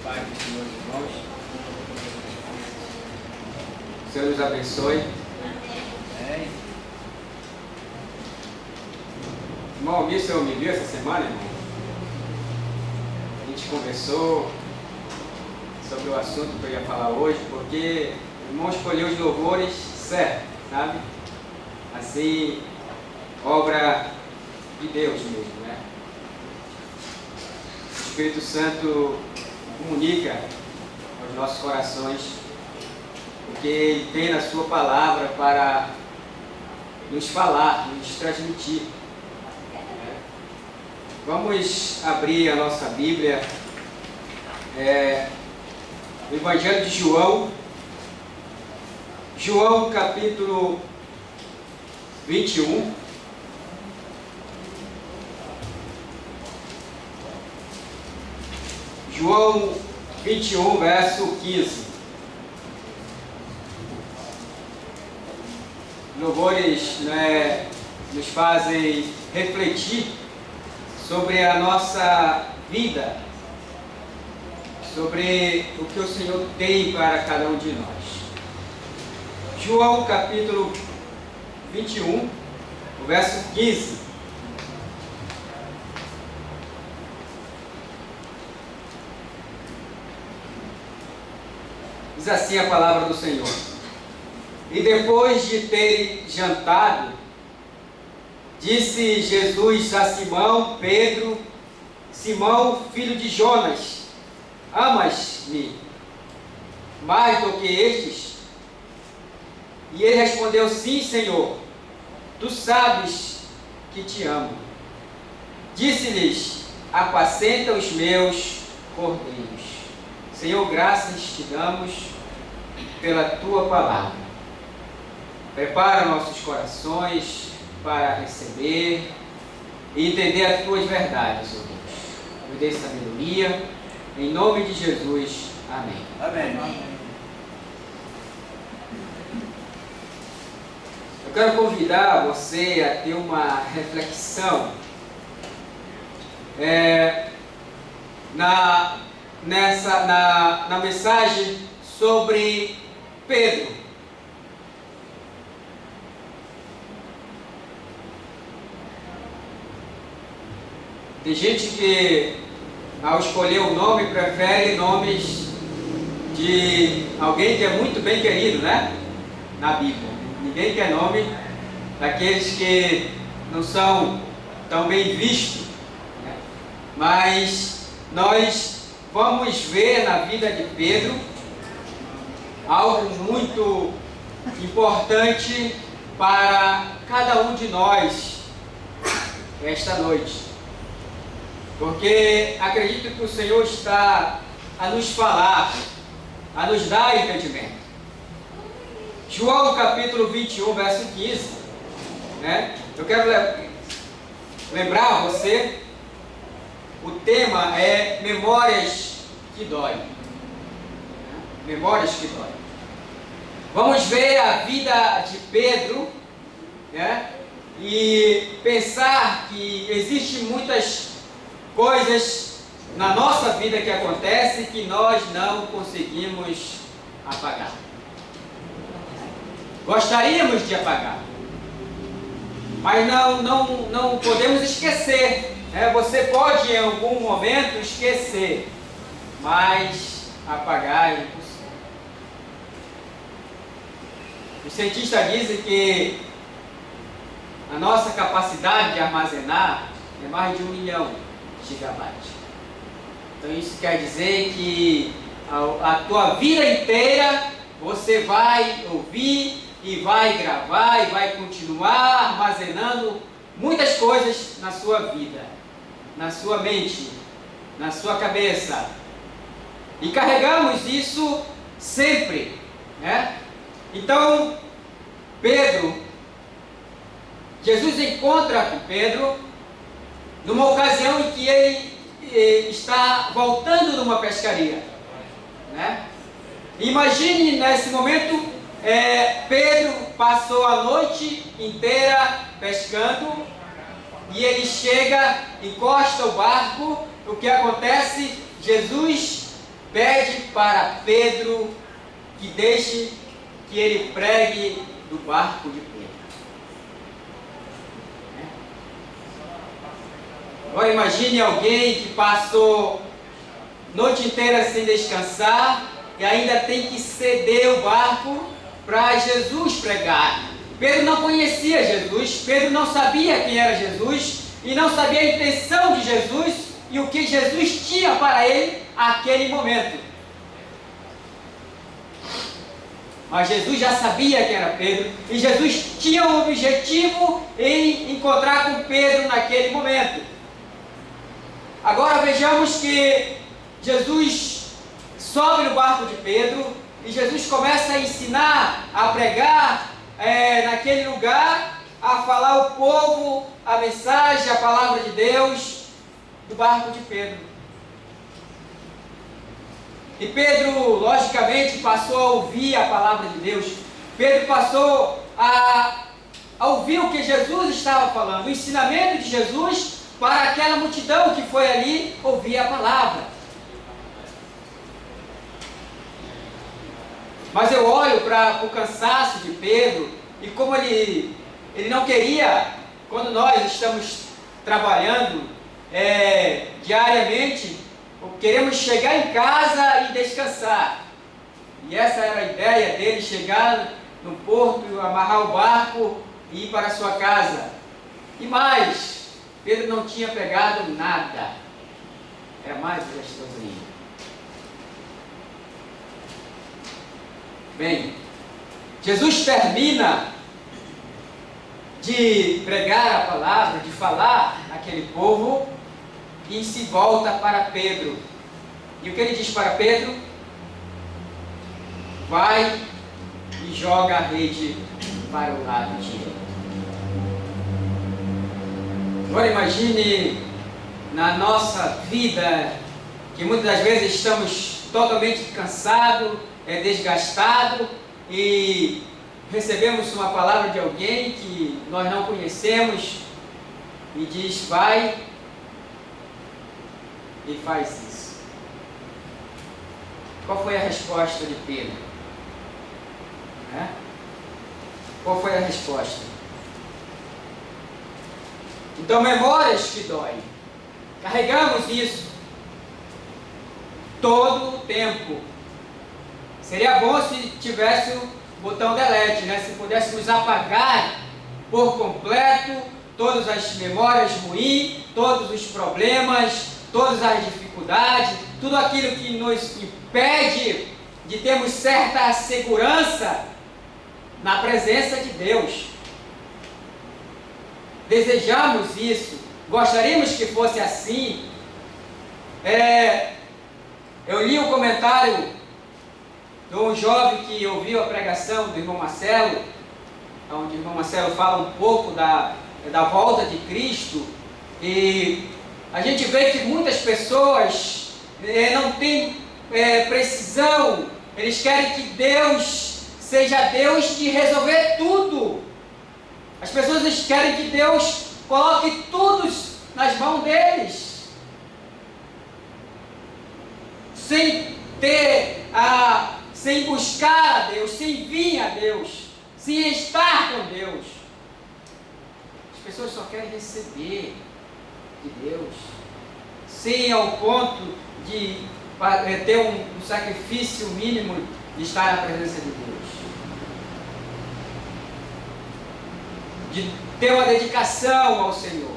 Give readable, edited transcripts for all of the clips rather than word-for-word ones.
Pai do Senhor, irmãos. O Senhor nos abençoe. Amém. Irmão, o senhor me viu essa semana, irmão? A gente conversou sobre o assunto que eu ia falar hoje, porque o irmão escolheu os louvores certos, sabe? Assim, obra de Deus mesmo, né? O Espírito Santo comunica aos nossos corações o que Ele tem na sua palavra para nos falar, nos transmitir. Vamos abrir a nossa Bíblia, o Evangelho de João, João capítulo 21. João 21, verso 15. Louvores nos fazem refletir sobre a nossa vida, sobre o que o Senhor tem para cada um de nós. João capítulo 21, o verso 15. Diz assim a palavra do Senhor: E depois de terem jantado, disse Jesus a Simão Pedro: Simão, filho de Jonas, amas-me mais do que estes? E ele respondeu: Sim, Senhor, tu sabes que te amo. Disse-lhes: Apacenta os meus cordeiros. Senhor, graças te damos pela tua palavra. Prepara nossos corações para receber e entender as tuas verdades, ó Deus. Me dê sabedoria, em nome de Jesus. Amém. Amém. Eu quero convidar você a ter uma reflexão na mensagem sobre Pedro. Tem gente que, ao escolher o nome, prefere nomes de alguém que é muito bem querido, né? Na Bíblia. Ninguém quer nome daqueles que não são tão bem vistos, né? Mas nós vamos ver na vida de Pedro algo muito importante para cada um de nós esta noite. Porque acredito que o Senhor está a nos falar, a nos dar entendimento. João capítulo 21, verso 15, né? Eu quero lembrar você, o tema é Memórias que Dói. Memórias que Dói. Vamos ver a vida de Pedro, né? E pensar que existem muitas coisas na nossa vida que acontecem que nós não conseguimos apagar. Gostaríamos de apagar, mas não podemos esquecer, né? Você pode em algum momento esquecer, mas apagar é impossível. Os cientistas dizem que a nossa capacidade de armazenar é mais de 1 milhão de gigabytes. Então isso quer dizer que a tua vida inteira você vai ouvir e vai gravar e vai continuar armazenando muitas coisas na sua vida, na sua mente, na sua cabeça. E carregamos isso sempre, né? Então, Jesus encontra com Pedro numa ocasião em que ele está voltando numa pescaria, né? Imagine nesse momento, Pedro passou a noite inteira pescando e ele chega, encosta o barco. O que acontece? Jesus pede para Pedro que deixe que ele pregue do barco de Pedro. Agora imagine alguém que passou a noite inteira sem descansar e ainda tem que ceder o barco para Jesus pregar. Pedro não conhecia Jesus, Pedro não sabia quem era Jesus e não sabia a intenção de Jesus e o que Jesus tinha para ele naquele momento. Mas Jesus já sabia quem era Pedro e Jesus tinha um objetivo em encontrar com Pedro naquele momento. Agora vejamos que Jesus sobe no barco de Pedro e Jesus começa a ensinar, a pregar naquele lugar, a falar ao povo a mensagem, a palavra de Deus do barco de Pedro. E Pedro, logicamente, passou a ouvir a palavra de Deus. Pedro passou a ouvir o que Jesus estava falando, o ensinamento de Jesus para aquela multidão que foi ali ouvir a palavra. Mas eu olho para o cansaço de Pedro e como ele não queria, quando nós estamos trabalhando diariamente, queremos chegar em casa e descansar. E essa era a ideia dele, chegar no porto, amarrar o barco e ir para a sua casa. E mais, Pedro não tinha pegado nada. Era mais gostoso ainda. Bem, Jesus termina de pregar a palavra, de falar àquele povo e se volta para Pedro. E o que ele diz para Pedro? Vai e joga a rede para o lado direito. Agora imagine na nossa vida que muitas das vezes estamos totalmente cansados, desgastados e recebemos uma palavra de alguém que nós não conhecemos e diz vai e faz isso. Qual foi a resposta de Pedro? Qual foi a resposta? Então, memórias que doem. Carregamos isso todo o tempo. Seria bom se tivesse o botão delete, se pudéssemos apagar por completo todas as memórias ruins, todos os problemas, todas as dificuldades, tudo aquilo que nos impede de termos certa segurança na presença de Deus. Desejamos isso, gostaríamos que fosse assim. Eu li um comentário de um jovem que ouviu a pregação do irmão Marcelo, onde o irmão Marcelo fala um pouco da volta de Cristo, e a gente vê que muitas pessoas não têm precisão, eles querem que Deus seja Deus de resolver tudo. As pessoas querem que Deus coloque tudo nas mãos deles, sem buscar a Deus, sem vir a Deus, sem estar com Deus. As pessoas só querem receber de Deus, sem ao ponto de ter um sacrifício mínimo de estar na presença de Deus, de ter uma dedicação ao Senhor.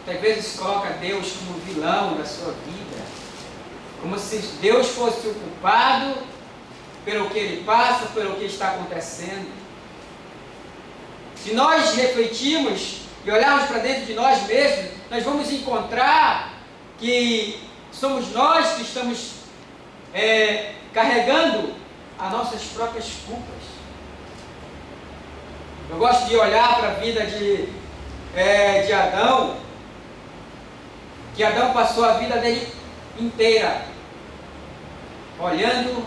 Às vezes coloca Deus como vilão da sua vida, como se Deus fosse o culpado pelo que ele passa, pelo que está acontecendo. Se nós refletirmos e olharmos para dentro de nós mesmos, nós vamos encontrar que somos nós que estamos carregando as nossas próprias culpas. Eu gosto de olhar para a vida de Adão, que Adão passou a vida dele inteira olhando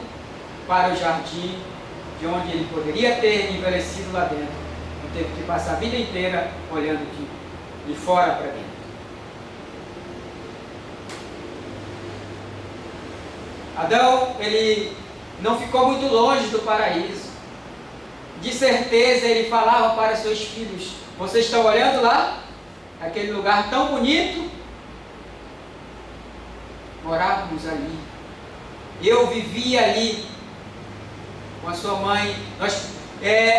para o jardim de onde ele poderia ter envelhecido lá dentro. teve que passar a vida inteira olhando de fora para dentro. Adão, ele não ficou muito longe do paraíso. De certeza ele falava para seus filhos: vocês estão olhando lá? Aquele lugar tão bonito? Morávamos ali. Eu vivia ali com a sua mãe.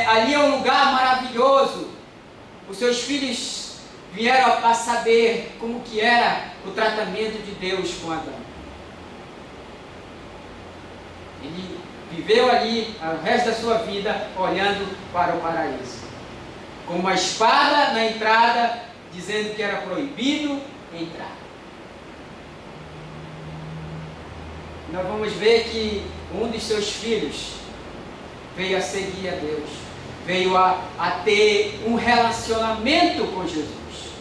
Ali é um lugar maravilhoso. Os seus filhos vieram a saber como que era o tratamento de Deus com Adão. Ele viveu ali o resto da sua vida olhando para o paraíso, com uma espada na entrada, dizendo que era proibido entrar. Nós vamos ver que um dos seus filhos veio a seguir a Deus, veio a ter um relacionamento com Jesus,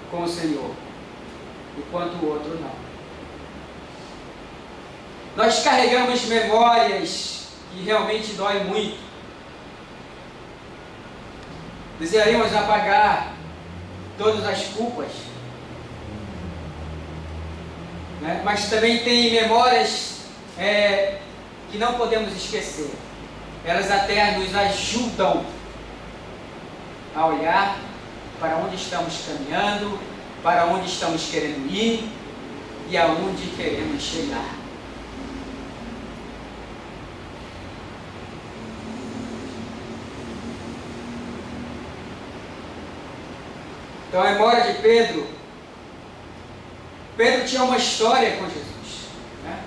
com o Senhor, enquanto o outro não. Nós carregamos memórias que realmente doem muito. Desejaríamos apagar todas as culpas, né? Mas também tem memórias que não podemos esquecer. Elas até nos ajudam a olhar para onde estamos caminhando, para onde estamos querendo ir e aonde queremos chegar. Então a memória de Pedro tinha uma história com Jesus, né?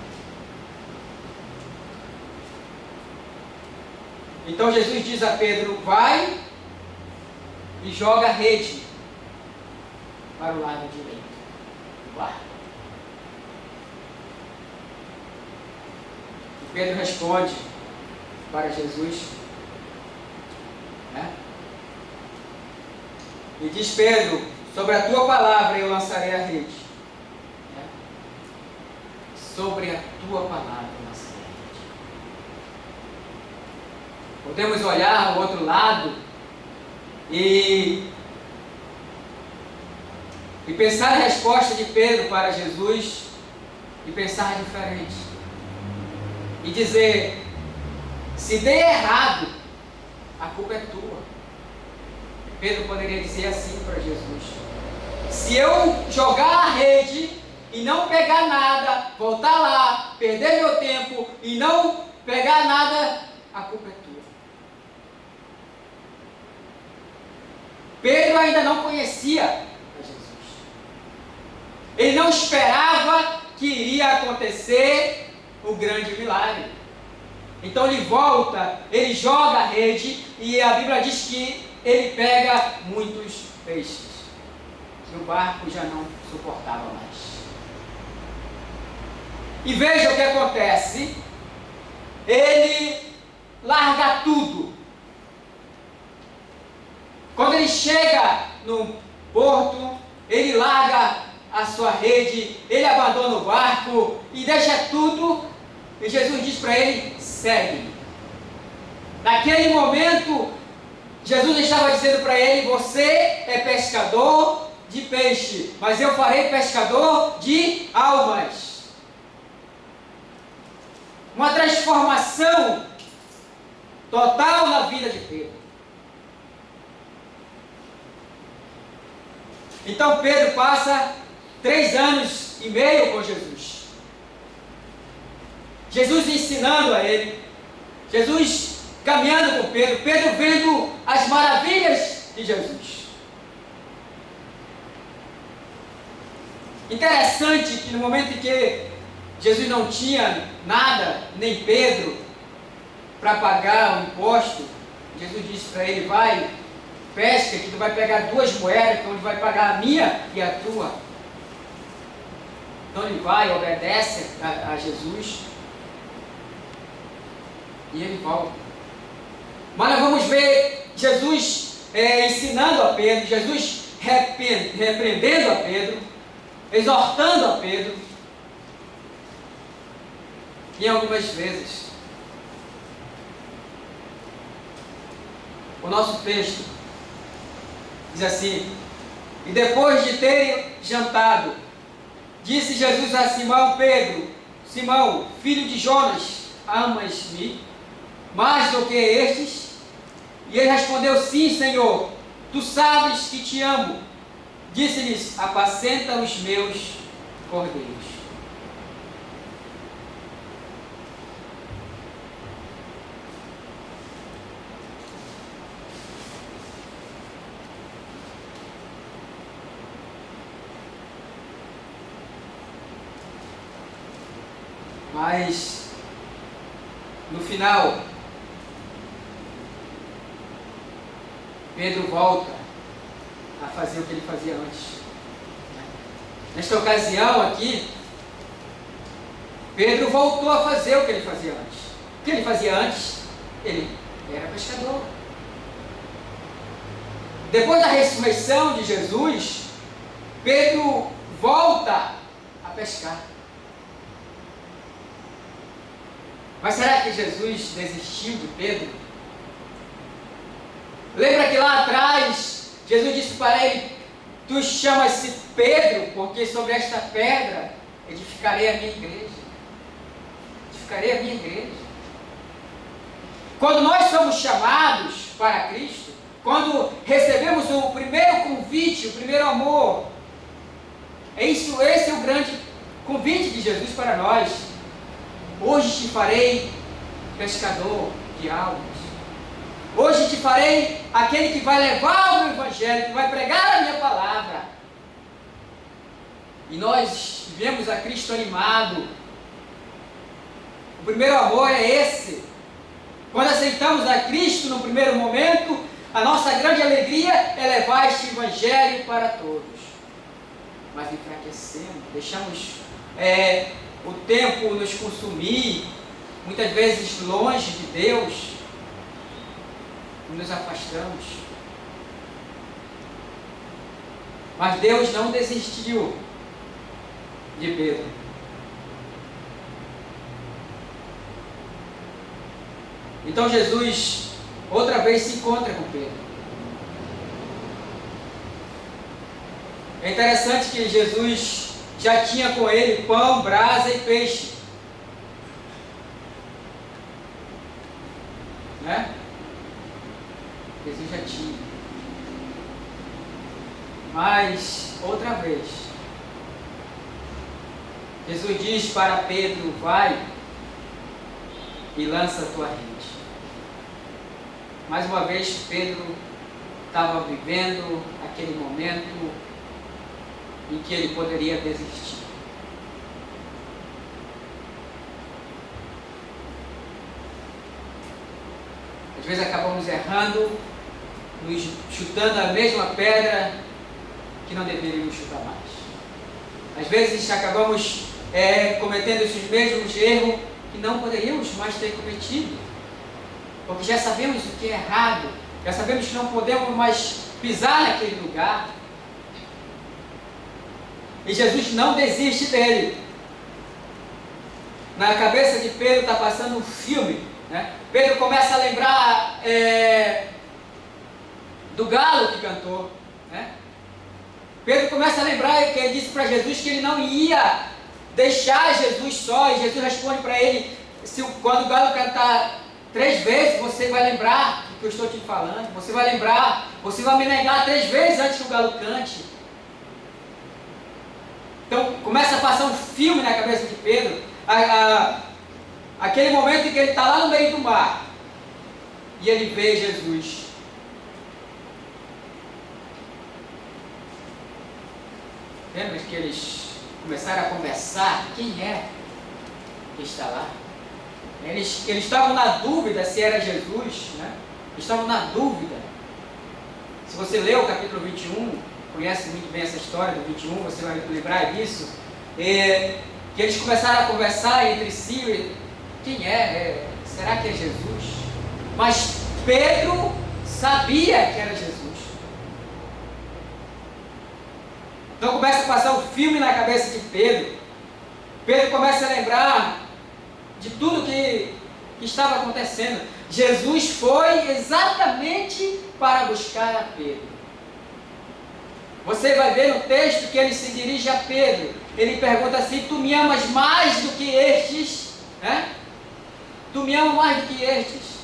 Então Jesus diz a Pedro: vai e joga a rede para o lado direito do barco. E Pedro responde para Jesus, né? E diz: Pedro, sobre a tua palavra eu lançarei a rede. Sobre a tua palavra eu lançarei a rede. Podemos olhar ao outro lado e pensar a resposta de Pedro para Jesus e pensar diferente. E dizer: se der errado, a culpa é tua. Pedro poderia dizer assim para Jesus: se eu jogar a rede e não pegar nada, voltar lá, perder meu tempo e não pegar nada, a culpa é tua. Pedro ainda não conhecia a Jesus. Ele não esperava que iria acontecer o grande milagre. Então ele volta, ele joga a rede e a Bíblia diz que ele pega muitos peixes, que o barco já não suportava mais. E veja o que acontece: ele larga tudo. Quando ele chega no porto, ele larga a sua rede, ele abandona o barco e deixa tudo, e Jesus diz para ele: segue-me. Naquele momento, Jesus estava dizendo para ele: você é pescador de peixe, mas eu farei pescador de almas. Uma transformação total na vida de Pedro. Então Pedro passa 3 anos e meio com Jesus. Jesus ensinando a ele, Jesus caminhando com Pedro, Pedro vendo as maravilhas de Jesus. Interessante que no momento em que Jesus não tinha nada, nem Pedro, para pagar o imposto, Jesus disse para ele: vai, pesca, que tu vai pegar 2 moedas, que onde vai pagar a minha e a tua. Então ele vai, obedece a Jesus, e ele volta. Mas nós vamos ver Jesus ensinando a Pedro, Jesus repreendendo a Pedro, exortando a Pedro, e algumas vezes o nosso texto diz assim: e depois de terem jantado, disse Jesus a Simão Pedro: Simão, filho de Jonas, amas-me mais do que estes? E ele respondeu: sim, Senhor, tu sabes que te amo. Disse-lhes: apacenta os meus cordeiros. Mas no final, Pedro volta a fazer o que ele fazia antes. Nesta ocasião aqui, Pedro voltou a fazer o que ele fazia antes. O que ele fazia antes? Ele era pescador. Depois da ressurreição de Jesus, Pedro volta a pescar. Mas será que Jesus desistiu de Pedro? Lembra que lá atrás, Jesus disse para ele: tu chamas-se Pedro, porque sobre esta pedra edificarei a minha igreja. Edificarei a minha igreja. Quando nós somos chamados para Cristo, quando recebemos o primeiro convite, o primeiro amor, esse é o grande convite de Jesus para nós. Hoje te farei pescador de almas. Hoje te farei aquele que vai levar o meu evangelho, que vai pregar a minha palavra. E nós vivemos a Cristo animado. O primeiro amor é esse. Quando aceitamos a Cristo no primeiro momento, a nossa grande alegria é levar este evangelho para todos. Mas enfraquecemos, deixamos o tempo nos consumir, muitas vezes longe de Deus, nos afastamos. Mas Deus não desistiu de Pedro. Então Jesus outra vez se encontra com Pedro. É interessante que Jesus já tinha com ele pão, brasa e peixe. Né? Jesus já tinha. Mas, outra vez, Jesus diz para Pedro: vai e lança a tua rede. Mais uma vez, Pedro estava vivendo aquele momento em que ele poderia desistir. Às vezes acabamos errando, nos chutando a mesma pedra que não deveríamos chutar mais. Às vezes acabamos cometendo esses mesmos erros que não poderíamos mais ter cometido, porque já sabemos o que é errado, já sabemos que não podemos mais pisar naquele lugar. E Jesus não desiste dele. Na cabeça de Pedro está passando um filme, né? Pedro começa a lembrar do galo que cantou, né? Pedro começa a lembrar que ele disse para Jesus que ele não ia deixar Jesus só, e Jesus responde para ele: quando o galo cantar 3 vezes, você vai lembrar do que eu estou te falando, você vai lembrar, você vai me negar 3 vezes antes que o galo cante. Então começa a passar um filme na cabeça de Pedro, aquele momento em que ele está lá no meio do mar, e ele vê Jesus. Lembra que eles começaram a conversar? Quem é que está lá? Eles estavam na dúvida se era Jesus, né? Estavam na dúvida. Se você lê o capítulo 21, conhece muito bem essa história do 21, você vai lembrar disso, que eles começaram a conversar entre si: quem é? Será que é Jesus? Mas Pedro sabia que era Jesus. Então começa a passar um filme na cabeça de Pedro. Pedro começa a lembrar de tudo que estava acontecendo. Jesus foi exatamente para buscar a Pedro. Você vai ver no texto que ele se dirige a Pedro. Ele pergunta assim: tu me amas mais do que estes? Tu me amas mais do que estes?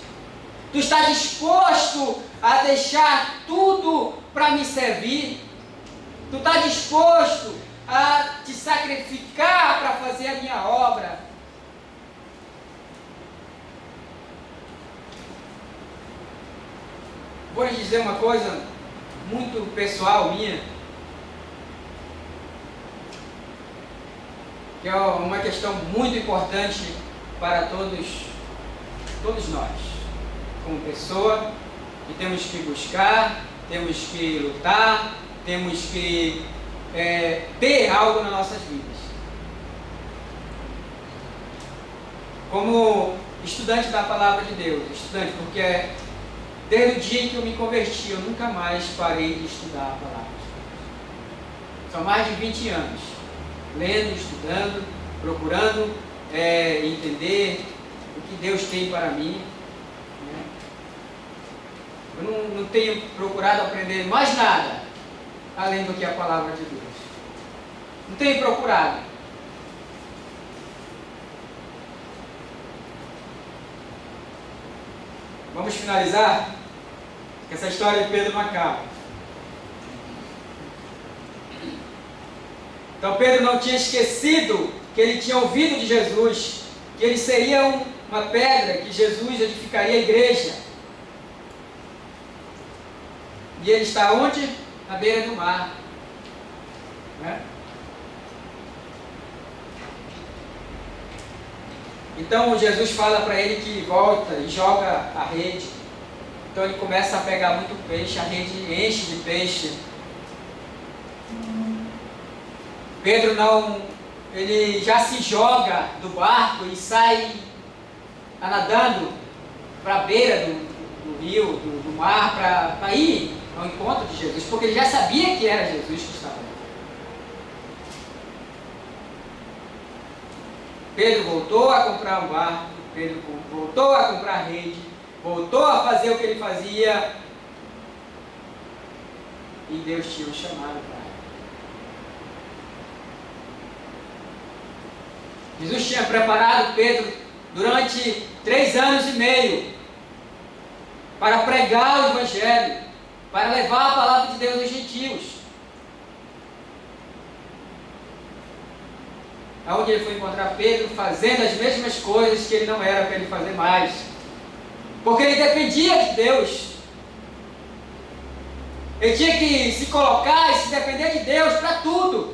Tu está disposto a deixar tudo para me servir? Tu está disposto a te sacrificar para fazer a minha obra? Vou lhe dizer uma coisa muito pessoal minha, que é uma questão muito importante para todos nós, como pessoa, que temos que buscar, temos que lutar, temos que ter algo nas nossas vidas. Como estudante da Palavra de Deus, estudante, porque desde o dia em que eu me converti, eu nunca mais parei de estudar a Palavra de Deus. São mais de 20 anos, lendo, estudando, procurando entender o que Deus tem para mim. Eu não tenho procurado aprender mais nada, além do que a Palavra de Deus. Não tenho procurado. Vamos finalizar, que essa história de Pedro não acaba. Então Pedro não tinha esquecido que ele tinha ouvido de Jesus, que ele seria uma pedra, que Jesus edificaria a igreja. E ele está onde? Na beira do mar. Então Jesus fala para ele que volta e joga a rede. Então ele começa a pegar muito peixe, a rede enche de peixe. Pedro ele já se joga do barco e sai nadando para a beira do rio, do mar, para ir ao encontro de Jesus, porque ele já sabia que era Jesus que estava ali. Pedro voltou a comprar um barco, Pedro voltou a comprar rede, voltou a fazer o que ele fazia, e Deus tinha um chamado para ele. Jesus tinha preparado Pedro durante 3 anos e meio para pregar o Evangelho, para levar a palavra de Deus aos gentios. Aonde ele foi encontrar Pedro fazendo as mesmas coisas que ele não era para ele fazer mais, porque ele dependia de Deus. Ele tinha que se colocar e se depender de Deus para tudo.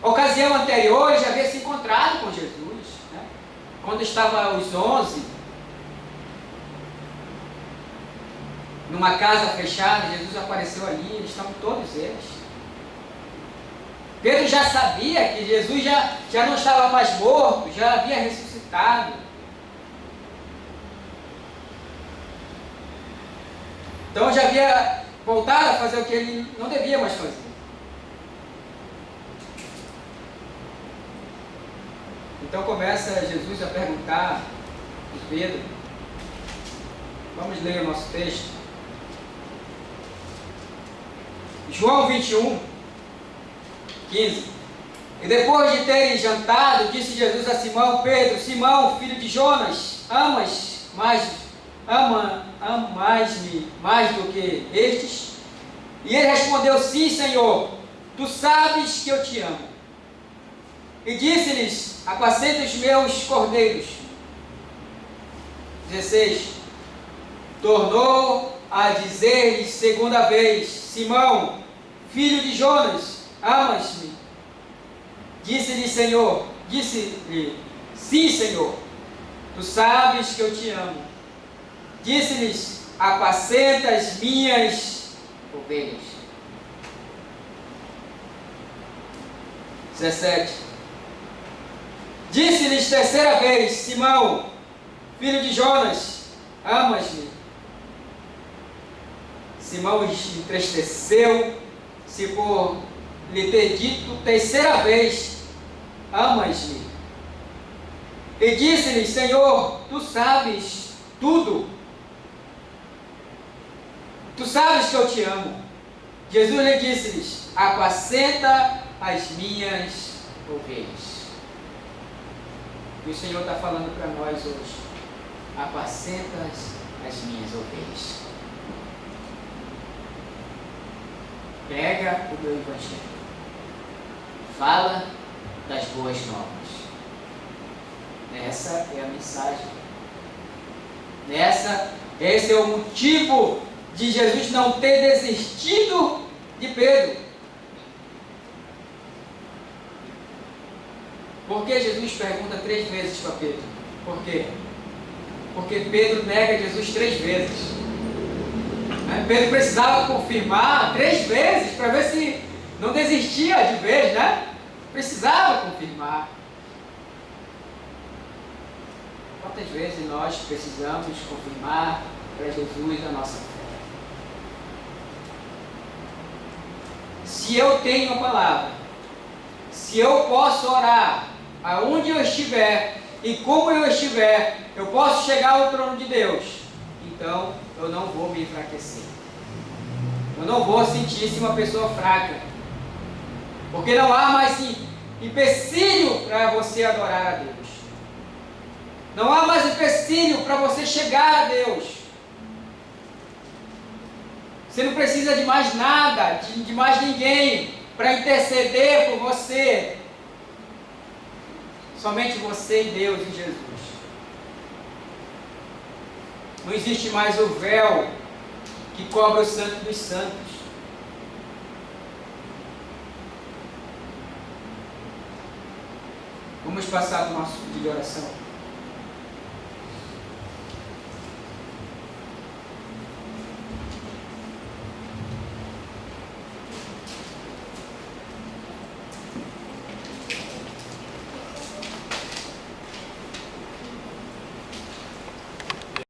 A ocasião anterior ele já havia se encontrado com Jesus, quando estava os 11 numa casa fechada. Jesus apareceu ali, eles estavam todos eles. Pedro já sabia que Jesus já não estava mais morto, já havia ressuscitado. Então já havia voltado a fazer o que ele não devia mais fazer. Então começa Jesus a perguntar a Pedro. Vamos ler o nosso texto. João 21, 15. E depois de terem jantado, disse Jesus a Simão Pedro: Simão, filho de Jonas, amas-me mais do que estes? E ele respondeu: sim, Senhor, tu sabes que eu te amo. E disse-lhes: apacenta os meus cordeiros. 16. Tornou a dizer-lhes segunda vez: Simão, filho de Jonas, amas-me? Disse-lhe: sim, Senhor, tu sabes que eu te amo. Disse-lhes: apacenta as minhas ovelhas. 17. Disse-lhes terceira vez: Simão, filho de Jonas, amas-me? Simão entristeceu-se por lhe ter dito terceira vez: amas-me? E disse-lhe: Senhor, tu sabes tudo. Tu sabes que eu te amo. Jesus lhe disse-lhes: apacenta as minhas ovelhas. E o Senhor está falando para nós hoje: apacenta as minhas ovelhas. Pega o meu evangelho. Fala das boas novas. Essa é a mensagem. Esse é o motivo de Jesus não ter desistido de Pedro. Por que Jesus pergunta 3 vezes para Pedro? Por quê? Porque Pedro nega Jesus 3 vezes. Pedro precisava confirmar 3 vezes para ver se não desistia de vez, né? Precisava confirmar. Quantas vezes nós precisamos confirmar para Jesus a nossa fé? Se eu tenho a palavra, se eu posso orar aonde eu estiver e como eu estiver, eu posso chegar ao trono de Deus, então eu não vou me enfraquecer. Eu não vou sentir-se uma pessoa fraca, porque não há mais empecilho para você adorar a Deus. Não há mais empecilho para você chegar a Deus. Você não precisa de mais nada, de mais ninguém para interceder por você. Somente você e Deus e Jesus. Não existe mais o véu que cobre o santo dos santos. Vamos passar para o nosso pedido de oração.